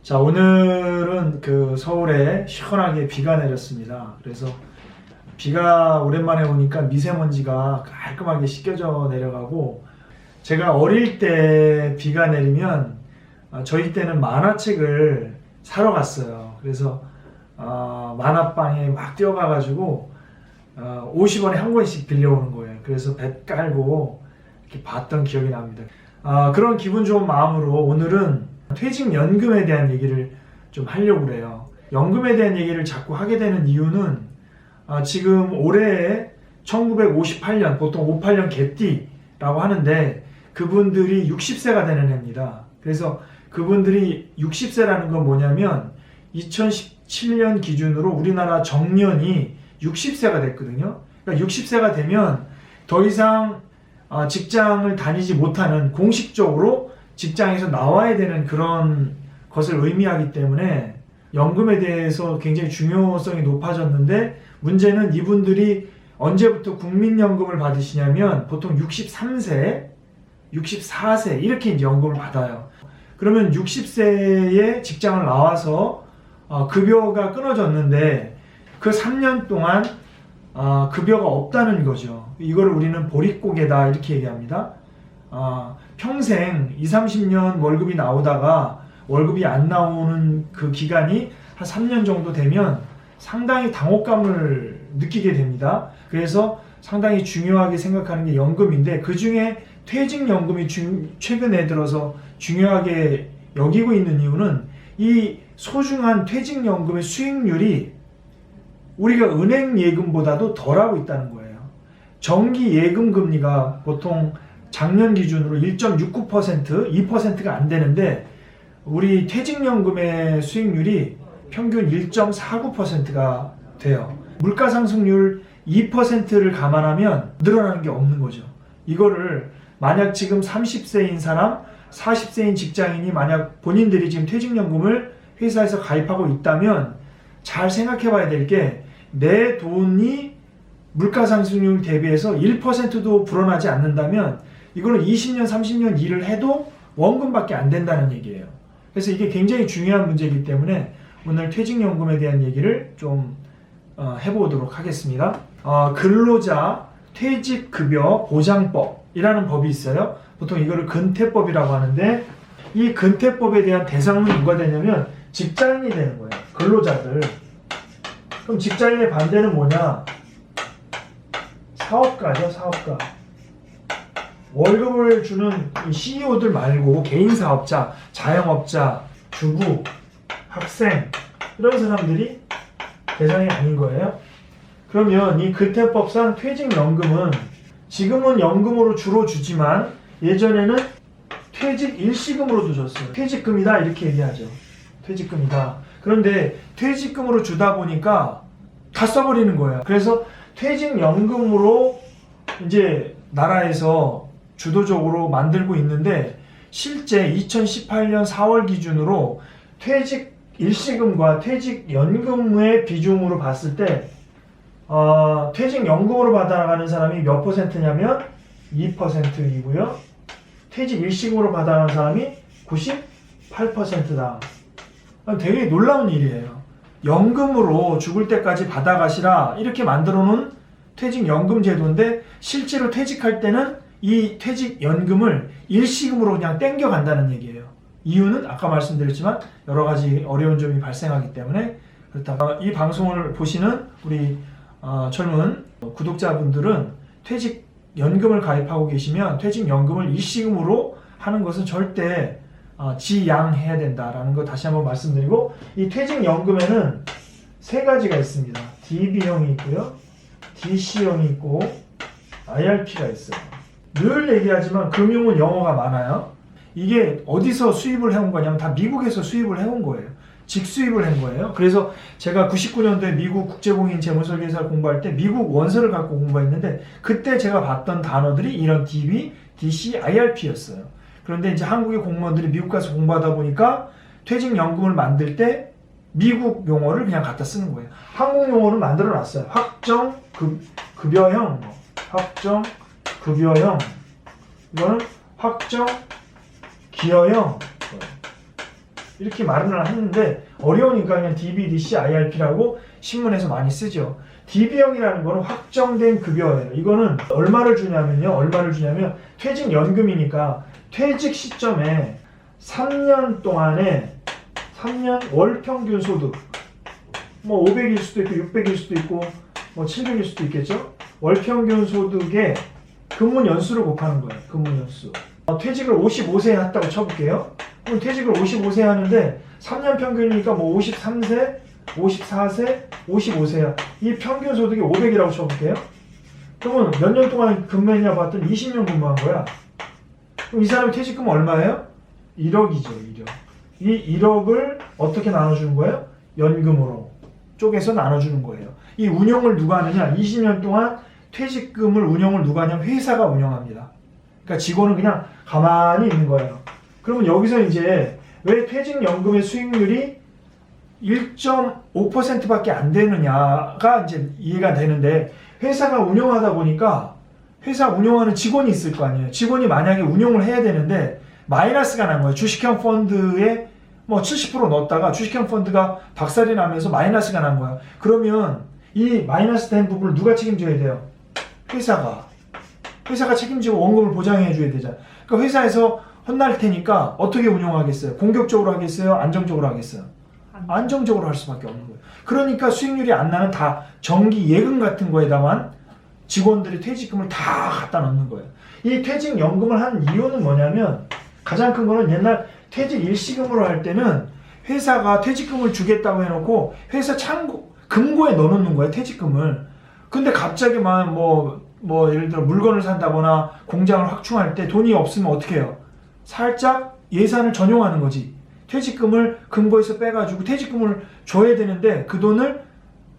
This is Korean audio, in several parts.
자, 오늘은 서울에 시원하게 비가 내렸습니다. 그래서 비가 오랜만에 오니까 미세먼지가 깔끔하게 씻겨져 내려가고, 제가 어릴 때 비가 내리면 저희 때는 만화책을 사러 갔어요. 그래서 만화방에 막 뛰어가가지고 50원에 한 권씩 빌려오는 거예요. 그래서 배 깔고 이렇게 봤던 기억이 납니다. 그런 기분 좋은 마음으로 오늘은 퇴직연금에 대한 얘기를 좀 하려고 그래요. 연금에 대한 얘기를 자꾸 하게 되는 이유는 지금 올해 1958년, 보통 58년 개띠라고 하는데 그분들이 60세가 되는 해입니다. 그래서 그분들이 60세라는 건 뭐냐면 2017년 기준으로 우리나라 정년이 60세가 됐거든요. 그러니까 60세가 되면 더 이상 직장을 다니지 못하는, 공식적으로 직장에서 나와야 되는 그런 것을 의미하기 때문에 연금에 대해서 굉장히 중요성이 높아졌는데, 문제는 이분들이 언제부터 국민연금을 받으시냐면 보통 63세, 64세 이렇게 이제 연금을 받아요. 그러면 60세에 직장을 나와서 급여가 끊어졌는데 그 3년 동안 급여가 없다는 거죠. 이걸 우리는 보릿고개다 이렇게 얘기합니다. 평생 20-30년 월급이 나오다가 월급이 안 나오는 그 기간이 한 3년 정도 되면 상당히 당혹감을 느끼게 됩니다. 그래서 상당히 중요하게 생각하는 게 연금인데, 그 중에 퇴직연금이 최근에 들어서 중요하게 여기고 있는 이유는 이 소중한 퇴직연금의 수익률이 우리가 은행 예금보다도 덜하고 있다는 거예요. 정기 예금 금리가 보통 작년 기준으로 1.69%, 2%가 안 되는데 우리 퇴직연금의 수익률이 평균 1.49%가 돼요. 물가 상승률 2%를 감안하면 늘어나는 게 없는 거죠. 이거를 만약 지금 30세인 사람, 40세인 직장인이 만약 본인들이 지금 퇴직연금을 회사에서 가입하고 있다면 잘 생각해 봐야 될 게, 내 돈이 물가 상승률 대비해서 1%도 불어나지 않는다면 이거는 20년, 30년 일을 해도 원금밖에 안 된다는 얘기예요. 그래서 이게 굉장히 중요한 문제이기 때문에 오늘 퇴직연금에 대한 얘기를 좀 해보도록 하겠습니다. 근로자 퇴직급여 보장법이라는 법이 있어요. 보통 이거를 근태법이라고 하는데, 이 근태법에 대한 대상은 누가 되냐면 직장인이 되는 거예요. 근로자들. 그럼 직장인의 반대는 뭐냐? 사업가죠, 사업가. 월급을 주는 CEO들 말고 개인 사업자, 자영업자, 주부, 학생, 이런 사람들이 대상이 아닌 거예요. 그러면 이 근태법상 퇴직연금은 지금은 연금으로 주로 주지만 예전에는 퇴직 일시금으로도 줬어요. 퇴직금이다 이렇게 얘기하죠. 퇴직금이다. 그런데 퇴직금으로 주다 보니까 다 써버리는 거예요. 그래서 퇴직연금으로 이제 나라에서 주도적으로 만들고 있는데, 실제 2018년 4월 기준으로 퇴직 일시금과 퇴직연금의 비중으로 봤을 때 퇴직연금으로 받아가는 사람이 몇 퍼센트냐면 2%이고요. 퇴직 일시금으로 받아가는 사람이 98%다. 되게 놀라운 일이에요. 연금으로 죽을 때까지 받아가시라 이렇게 만들어 놓은 퇴직연금 제도인데, 실제로 퇴직할 때는 이 퇴직연금을 일시금으로 그냥 땡겨간다는 얘기예요. 이유는 아까 말씀드렸지만 여러 가지 어려운 점이 발생하기 때문에 그렇다. 이 방송을 보시는 우리 젊은 구독자분들은 퇴직연금을 가입하고 계시면 퇴직연금을 일시금으로 하는 것은 절대 지양해야 된다라는 거 다시 한번 말씀드리고, 이 퇴직연금에는 세 가지가 있습니다. DB형이 있고요, DC형이 있고 IRP가 있어요. 늘 얘기하지만 금융은 영어가 많아요. 이게 어디서 수입을 해온 거냐면 다 미국에서 수입을 해온 거예요. 직수입을 한 거예요. 그래서 제가 99년도에 미국 국제공인 재무설계사를 공부할 때 미국 원서를 갖고 공부했는데, 그때 제가 봤던 단어들이 이런 DB, DC, IRP였어요. 그런데 이제 한국의 공무원들이 미국 가서 공부하다 보니까 퇴직연금을 만들 때 미국 용어를 그냥 갖다 쓰는 거예요. 한국 용어는 만들어 놨어요. 확정급여형, 확정급여형, 이거는 확정기여형, 이렇게 말을 하는데 어려우니까 그냥 DB, DC, IRP라고 신문에서 많이 쓰죠. DB형이라는 거는 확정된 급여예요. 이거는 얼마를 주냐면 퇴직연금이니까 퇴직 시점에 3년 동안에 3년 월 평균 소득 뭐 500일 수도 있고 600일 수도 있고 뭐 700일 수도 있겠죠. 월 평균 소득의 근무 연수를 곱하는 거예요. 근무 연수. 퇴직을 55세에 했다고 쳐볼게요. 그럼 퇴직을 55세 하는데 3년 평균이니까 뭐 53세, 54세, 55세야. 이 평균 소득이 500이라고 쳐볼게요. 그러면 몇 년 동안 근무했냐 봤더니 20년 근무한 거야. 그럼 이 사람이 퇴직금 얼마예요? 1억이죠, 1억. 이 1억을 어떻게 나눠주는 거예요? 연금으로 쪼개서 나눠주는 거예요. 이 운용을 누가 하느냐? 20년 동안 퇴직금을 운용을 누가 하냐면 회사가 운영합니다. 그러니까 직원은 그냥 가만히 있는 거예요. 그러면 여기서 이제 왜 퇴직연금의 수익률이 1.5%밖에 안 되느냐가 이제 이해가 되는데, 회사가 운영하다 보니까 회사 운영하는 직원이 있을 거 아니에요. 직원이 만약에 운용을 해야 되는데 마이너스가 난 거예요. 주식형 펀드에 뭐 70% 넣었다가 주식형 펀드가 박살이 나면서 마이너스가 난 거야. 그러면 이 마이너스 된 부분을 누가 책임져야 돼요? 회사가 책임지고 원금을 보장해 줘야 되잖아. 그러니까 회사에서 혼날 테니까 어떻게 운용하겠어요? 공격적으로 하겠어요? 안정적으로 하겠어요? 안정적으로 할 수밖에 없는 거예요. 그러니까 수익률이 안 나는 다 정기 예금 같은 거에다만 직원들이 퇴직금을 다 갖다 넣는 거예요. 이 퇴직연금을 한 이유는 뭐냐면, 가장 큰 거는 옛날 퇴직 일시금으로 할 때는 회사가 퇴직금을 주겠다고 해놓고 회사 금고에 넣어놓는 거예요, 퇴직금을. 근데 갑자기 뭐 예를 들어 물건을 산다거나 공장을 확충할 때 돈이 없으면 어떻게 해요? 살짝 예산을 전용하는 거지. 퇴직금을 금고에서 빼가지고 퇴직금을 줘야 되는데 그 돈을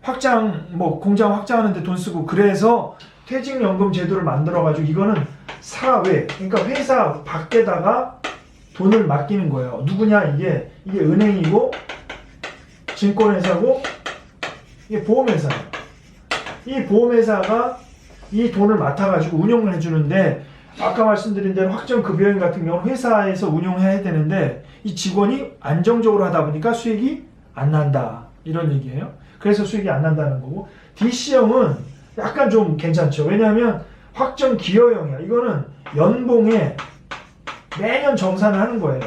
공장 확장하는데 돈 쓰고, 그래서 퇴직연금 제도를 만들어가지고 이거는 사회, 그러니까 회사 밖에다가 돈을 맡기는 거예요. 누구냐? 이게 은행이고 증권회사고 이게 보험회사예요. 이 보험회사가 이 돈을 맡아가지고 운용을 해주는데, 아까 말씀드린 대로 확정급여인 같은 경우는 회사에서 운용해야 되는데 이 직원이 안정적으로 하다 보니까 수익이 안 난다, 이런 얘기예요. 그래서 수익이 안 난다는 거고, DC형은 약간 좀 괜찮죠. 왜냐하면 확정기여형이야. 이거는 연봉에 매년 정산을 하는 거예요.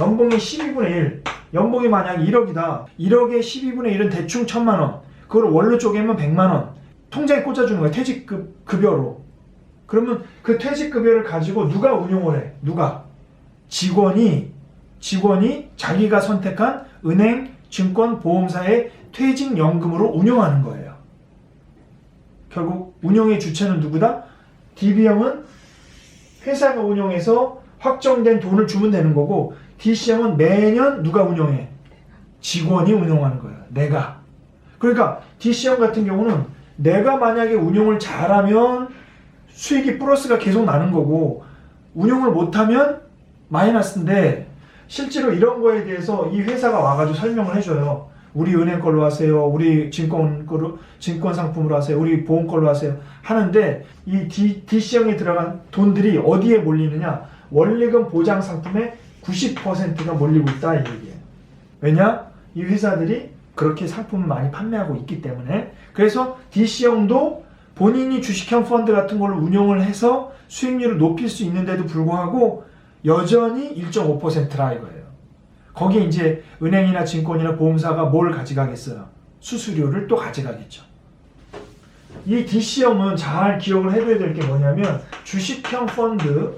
연봉의 12분의 1. 연봉이 만약에 1억이다. 1억의 12분의 1은 대충 1,000만 원. 그걸 월로 쪼개면 100만 원. 통장에 꽂아주는 거예요. 퇴직급여로. 그러면 그 퇴직급여를 가지고 누가 운용을 해? 누가? 직원이 자기가 선택한 은행, 증권, 보험사의 퇴직연금으로 운용하는 거예요. 결국 운용의 주체는 누구다? DB형은 회사가 운용해서 확정된 돈을 주면 되는 거고, DC형은 매년 누가 운용해? 직원이 운용하는 거예요. 내가. 그러니까 DC형 같은 경우는 내가 만약에 운용을 잘하면 수익이 플러스가 계속 나는 거고, 운용을 못하면 마이너스인데, 실제로 이런 거에 대해서 이 회사가 와가지고 설명을 해줘요. 우리 은행 걸로 하세요. 우리 증권 상품으로 하세요. 우리 보험 걸로 하세요. 하는데 이 DC형에 들어간 돈들이 어디에 몰리느냐? 원리금 보장 상품의 90%가 몰리고 있다, 이 얘기예요. 왜냐? 이 회사들이 그렇게 상품을 많이 판매하고 있기 때문에. 그래서 DC형도 본인이 주식형 펀드 같은 걸로 운용을 해서 수익률을 높일 수 있는데도 불구하고 여전히 1.5%라 이거예요. 거기에 이제 은행이나 증권이나 보험사가 뭘 가져가겠어요? 수수료를 또 가져가겠죠. 이 DC형은 잘 기억을 해둬야 될 게 뭐냐면, 주식형 펀드를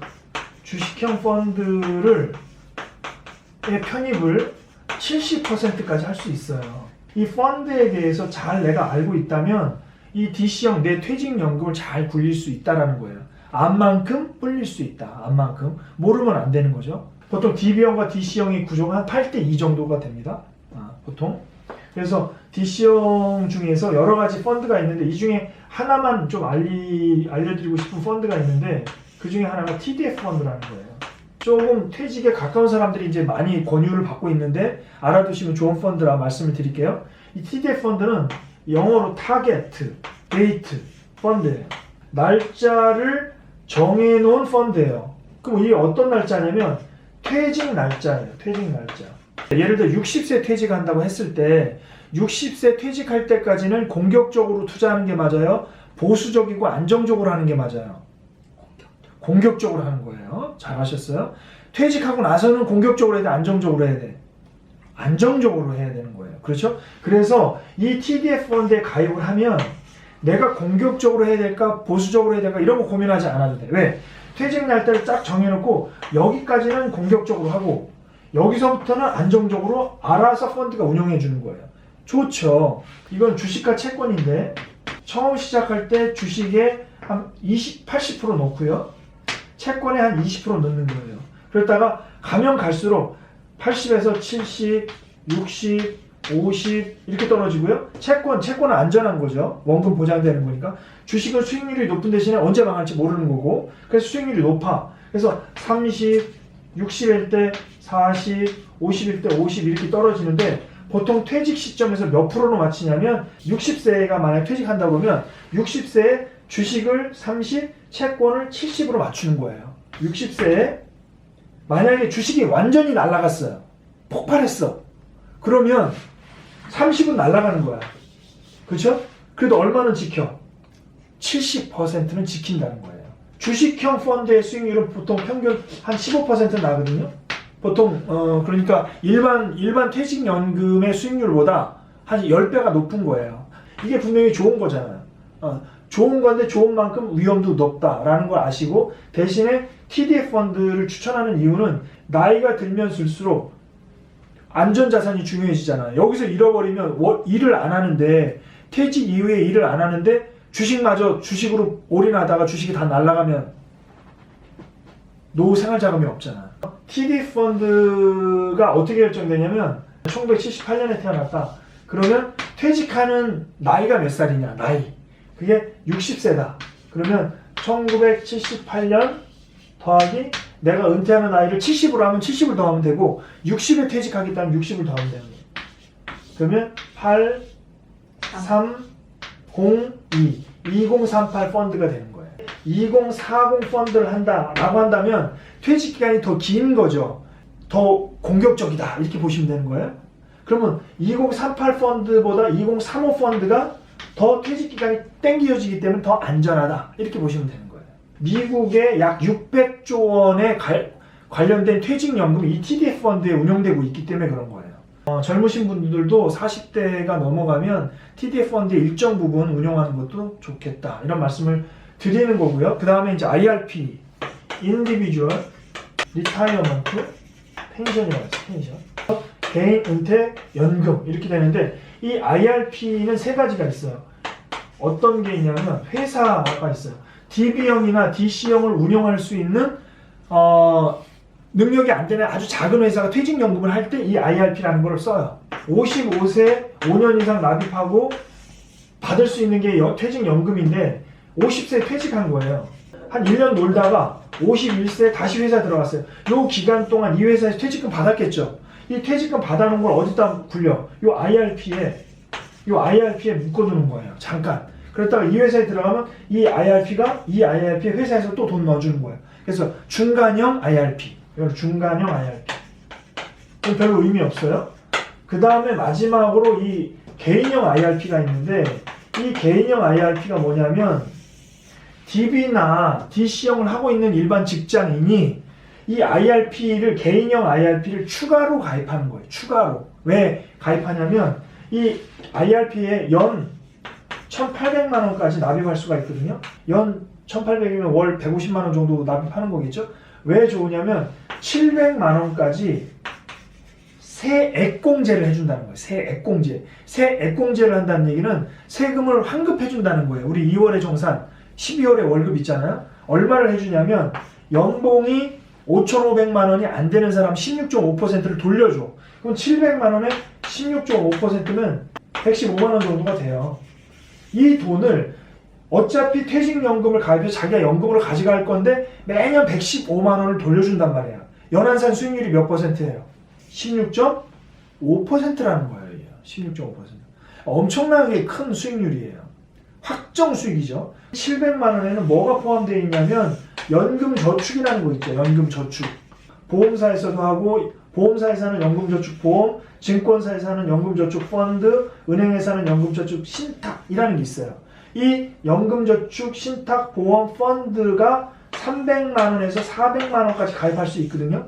편입을 70%까지 할 수 있어요. 이 펀드에 대해서 잘 내가 알고 있다면 이 DC형 내 퇴직연금을 잘 굴릴 수 있다라는 거예요. 암만큼 불릴 수 있다. 암만큼. 모르면 안 되는 거죠. 보통 DB형과 DC형의 구조가 한 8대2 정도가 됩니다. 보통. 그래서 DC형 중에서 여러 가지 펀드가 있는데 이 중에 하나만 좀 알려드리고 싶은 펀드가 있는데, 그 중에 하나가 TDF 펀드라는 거예요. 조금 퇴직에 가까운 사람들이 이제 많이 권유를 받고 있는데 알아두시면 좋은 펀드라 말씀을 드릴게요. 이 TDF 펀드는 영어로 타겟 데이트 펀드예요. 날짜를 정해놓은 펀드예요. 그럼 이게 어떤 날짜냐면 퇴직 날짜예요. 퇴직 날짜. 예를 들어 60세 퇴직한다고 했을 때 60세 퇴직할 때까지는 공격적으로 투자하는 게 맞아요? 보수적이고 안정적으로 하는 게 맞아요? 공격적으로 하는 거예요. 잘하셨어요? 퇴직하고 나서는 공격적으로 해야 돼? 안정적으로 해야 돼? 안정적으로 해야 되는 거예요. 그렇죠? 그래서 이 TDF 펀드에 가입을 하면 내가 공격적으로 해야 될까? 보수적으로 해야 될까? 이런 거 고민하지 않아도 돼. 왜? 퇴직 날짜를 딱 정해놓고 여기까지는 공격적으로 하고 여기서부터는 안정적으로 알아서 펀드가 운영해 주는 거예요. 좋죠. 이건 주식과 채권인데 처음 시작할 때 주식에 한 80% 넣고요. 채권에 한 20% 넣는 거예요. 그러다가 가면 갈수록 80에서 70, 60, 50 이렇게 떨어지고요. 채권은 안전한 거죠. 원금 보장되는 거니까. 주식은 수익률이 높은 대신에 언제 망할지 모르는 거고 그래서 수익률이 높아. 그래서 30, 60일 때 40, 50일 때 50 이렇게 떨어지는데 보통 퇴직 시점에서 몇 프로로 맞추냐면 60세가 만약 퇴직한다고 하면 60세에 주식을 30, 채권을 70으로 맞추는 거예요. 60세에 만약에 주식이 완전히 날아갔어요. 폭발했어. 그러면 30은 날아가는 거야. 그렇죠? 그래도 얼마는 지켜? 70%는 지킨다는 거예요. 주식형 펀드의 수익률은 보통 평균 한 15% 나거든요. 보통 그러니까 일반 퇴직연금의 수익률보다 한 10배가 높은 거예요. 이게 분명히 좋은 거잖아요. 좋은 건데 좋은 만큼 위험도 높다라는 걸 아시고 대신에 TDF 펀드를 추천하는 이유는 나이가 들면 들수록 안전자산이 중요해지잖아요. 여기서 잃어버리면 일을 안 하는데 퇴직 이후에 일을 안 하는데 주식마저 주식으로 올인하다가 주식이 다 날아가면 노후 생활자금이 없잖아. TDF 펀드가 어떻게 결정되냐면 1978년에 태어났다. 그러면 퇴직하는 나이가 몇 살이냐? 나이. 그게 60세다. 그러면 1978년 더하기 내가 은퇴하는 나이를 70으로 하면 70을 더하면 되고 60에 퇴직하겠다면 60을 더하면 되는 거예요. 그러면 8, 3, 0, 2, 2038 펀드가 되는 거예요. 2040 펀드를 한다라고 한다면 퇴직 기간이 더 긴 거죠. 더 공격적이다 이렇게 보시면 되는 거예요. 그러면 2038 펀드보다 2035 펀드가 더 퇴직 기간이 땡겨지기 때문에 더 안전하다 이렇게 보시면 되는 거예요. 미국에 약 600조 원에 관련된 퇴직연금이 이 TDF 펀드에 운용되고 있기 때문에 그런 거예요. 젊으신 분들도 40대가 넘어가면 TDF 펀드의 일정 부분 운용하는 것도 좋겠다 이런 말씀을 드리는 거고요. 그 다음에 이제 IRP, Individual Retirement Pension이라고 했어요. 펜션. 개인 은퇴 연금 이렇게 되는데 이 IRP는 세 가지가 있어요. 어떤 게 있냐면 회사가 있어요. DB형이나 DC형을 운영할 수 있는 능력이 안 되는 아주 작은 회사가 퇴직연금을 할 때 이 IRP라는 걸 써요. 55세 5년 이상 납입하고 받을 수 있는 게 퇴직연금인데 50세에 퇴직한 거예요. 한 1년 놀다가 51세 다시 회사 들어갔어요. 요 기간 동안 이 회사에서 퇴직금 받았겠죠. 이 퇴직금 받아놓은 걸 어디다 굴려? 요 IRP에 묶어두는 거예요. 잠깐. 그랬다가 이 회사에 들어가면 이 IRP 회사에서 또 돈 넣어주는 거예요. 그래서 중간형 IRP. 이걸 중간형 IRP. 별로 의미 없어요. 그 다음에 마지막으로 이 개인형 IRP가 있는데 이 개인형 IRP가 뭐냐면 DB나 DC형을 하고 있는 일반 직장인이 이 개인형 IRP를 추가로 가입하는 거예요. 추가로. 왜 가입하냐면 이 IRP에 연 1,800만 원까지 납입할 수가 있거든요. 연 1,800이면 월 150만 원 정도 납입하는 거겠죠. 왜 좋으냐면 700만 원까지 세액공제를 해준다는 거예요. 세액공제. 세액공제를 한다는 얘기는 세금을 환급해준다는 거예요. 우리 2월에 정산, 12월에 월급 있잖아요. 얼마를 해주냐면 연봉이 5,500만 원이 안 되는 사람 16.5%를 돌려줘. 그럼 700만 원에 16.5%면 115만 원 정도가 돼요. 이 돈을 어차피 퇴직연금을 가입해서 자기가 연금으로 가져갈 건데 매년 115만 원을 돌려준단 말이야. 연한산 수익률이 몇 %예요? 16.5%라는 거예요. 16.5%. 엄청나게 큰 수익률이에요. 확정 수익이죠. 700만 원에는 뭐가 포함되어 있냐면 연금 저축이라는 거 있죠. 연금 저축. 보험사에서도 하고 보험사에서 하는 연금저축보험, 증권사에서 하는 연금저축펀드, 은행에서 하는 연금저축 신탁이라는 게 있어요. 이 연금저축 신탁보험 펀드가 300만 원에서 400만 원까지 가입할 수 있거든요.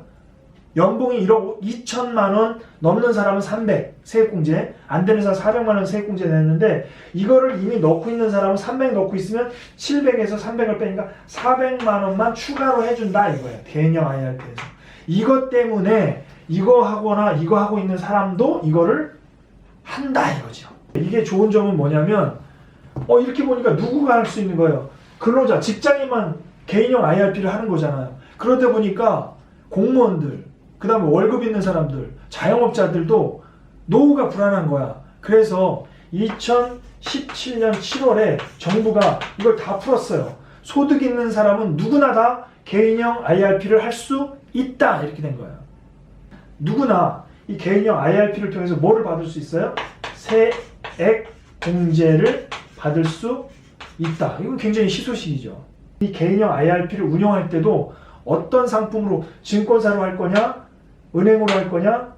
연봉이 1억 2천만 원 넘는 사람은 300 세액공제, 안 되는 사람 400만 원 세액공제 냈는데 이거를 이미 넣고 있는 사람은 300 넣고 있으면 700에서 300을 빼니까 400만 원만 추가로 해준다 이거예요. 개인형 IRP에서. 이것 때문에 이거 하거나 이거 하고 있는 사람도 이거를 한다 이거죠. 이게 좋은 점은 뭐냐면 이렇게 보니까 누구가 할 수 있는 거예요. 근로자, 직장인만 개인형 IRP를 하는 거잖아요. 그러다 보니까 공무원들, 그 다음에 월급 있는 사람들, 자영업자들도 노후가 불안한 거야. 그래서 2017년 7월에 정부가 이걸 다 풀었어요. 소득 있는 사람은 누구나 다 개인형 IRP를 할 수 있다 이렇게 된 거예요. 누구나 이 개인형 IRP를 통해서 뭐를 받을 수 있어요? 세액 공제를 받을 수 있다. 이건 굉장히 희소식이죠. 이 개인형 IRP를 운영할 때도 어떤 상품으로 증권사로 할 거냐, 은행으로 할 거냐,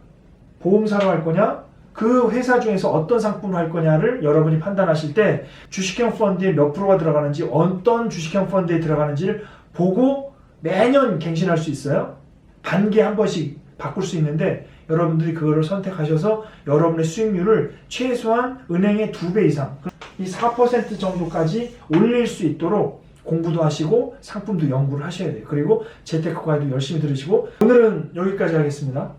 보험사로 할 거냐, 그 회사 중에서 어떤 상품을 할 거냐를 여러분이 판단하실 때 주식형 펀드에 몇 프로가 들어가는지, 어떤 주식형 펀드에 들어가는지를 보고 매년 갱신할 수 있어요. 반기에 한 번씩 바꿀 수 있는데 여러분들이 그거를 선택하셔서 여러분의 수익률을 최소한 은행의 2배 이상, 이 4% 정도까지 올릴 수 있도록 공부도 하시고 상품도 연구를 하셔야 돼요. 그리고 재테크 과외도 열심히 들으시고, 오늘은 여기까지 하겠습니다.